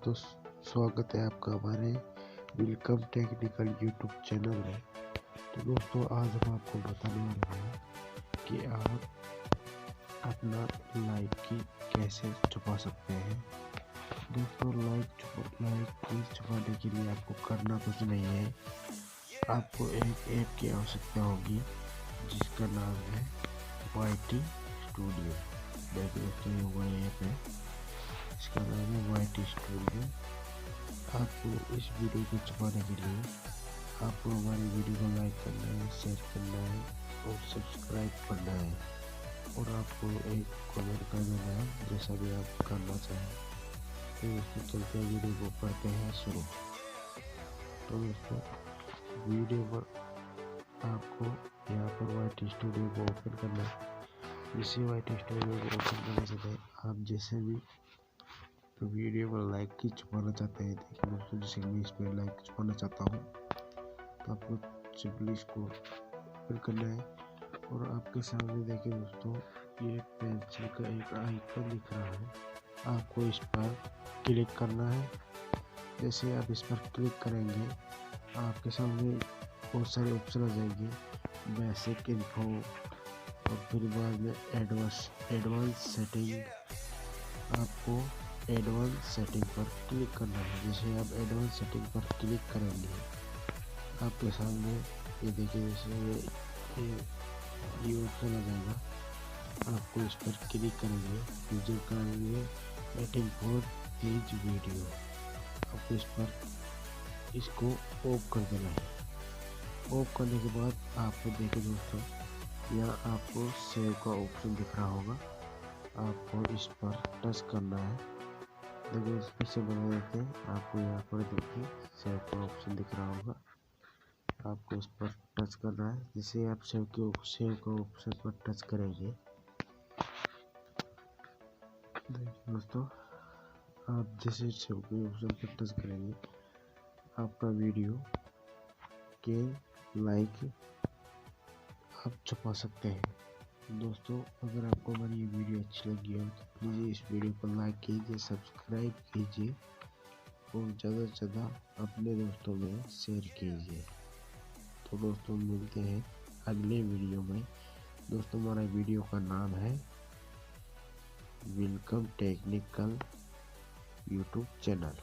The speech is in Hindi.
दोस्तों, स्वागत है आपका हमारे वेलकम टेक्निकल यूट्यूब चैनल में। तो दोस्तों, आज हम आपको बताने वाले हैं कि आप अपना लाइक की कैसे छुपा सकते हैं। दोस्तों, लाइक की छुपाने के लिए आपको करना कुछ नहीं है। आपको एक ऐप की आवश्यकता होगी जिसका नाम है YT स्टूडियो। देखिए दोस्तों, ये वही ऐप है, इसका नाम है YT स्टूडियो। आपको इस वीडियो को छुपाने के लिए आपको हमारी वीडियो को लाइक करना है, शेयर करना है और सब्सक्राइब करना है, और आपको एक कमेंट कर देना है जैसा भी आप करना चाहें। तो दोस्तों, चलते हैं वीडियो को करते हैं शुरू। तो दोस्तों, वीडियो पर आपको यहाँ पर YT स्टूडियो को ओपन करना है। इसी YT स्टूडियो को ओपन करने से पहले आप जैसे भी वीडियो पर लाइक की छुपाना चाहते हैं, देखिए दोस्तों, जैसे मैं इस पर लाइक छुपाना चाहता हूँ, तो आपको सिंपली इसको ओपन करना है और आपके सामने देखिए दोस्तों, ये पेंसिल का एक आइकन दिख रहा है। आपको इस पर क्लिक करना है। जैसे आप इस पर क्लिक करेंगे, आपके सामने बहुत सारे ऑप्शन आ जाएंगे, बेसिक इन्फो और फिर बाद में एडवांस सेटिंग। आपको एडवांस सेटिंग पर क्लिक करना है। जैसे आप एडवांस सेटिंग पर क्लिक करेंगे, आपके सामने ये देखिए, जैसे ये ऑप्शन आ जाएगा। आपको इस पर क्लिक करेंगे, यूजर करेंगे वेटिंग फॉर एज वीडियो। आपको इस पर इसको ऑफ कर देना है। ऑफ करने के बाद आपको देखिए दोस्तों, यहाँ आपको सेव का ऑप्शन दिख रहा होगा। आपको इस पर टच करना है। देखिए, इस पर से बना देते हैं। आपको यहाँ पर देखिए सेव का ऑप्शन दिख रहा होगा। आपको इस पर टच करना है। जैसे आप सेव का ऑप्शन पर टच करेंगे, देखिए दोस्तों, आप जैसे सेव के ऑप्शन पर टच करेंगे, आपका वीडियो के लाइक आप छुपा सकते हैं। दोस्तों, अगर आपको हमारी ये वीडियो अच्छी लगी हो तो प्लीज़ इस वीडियो को लाइक कीजिए, सब्सक्राइब कीजिए और ज़्यादा से ज़्यादा अपने दोस्तों में शेयर कीजिए। तो दोस्तों, मिलते हैं अगले वीडियो में। दोस्तों, हमारा वीडियो का नाम है वेलकम टेक्निकल यूट्यूब चैनल।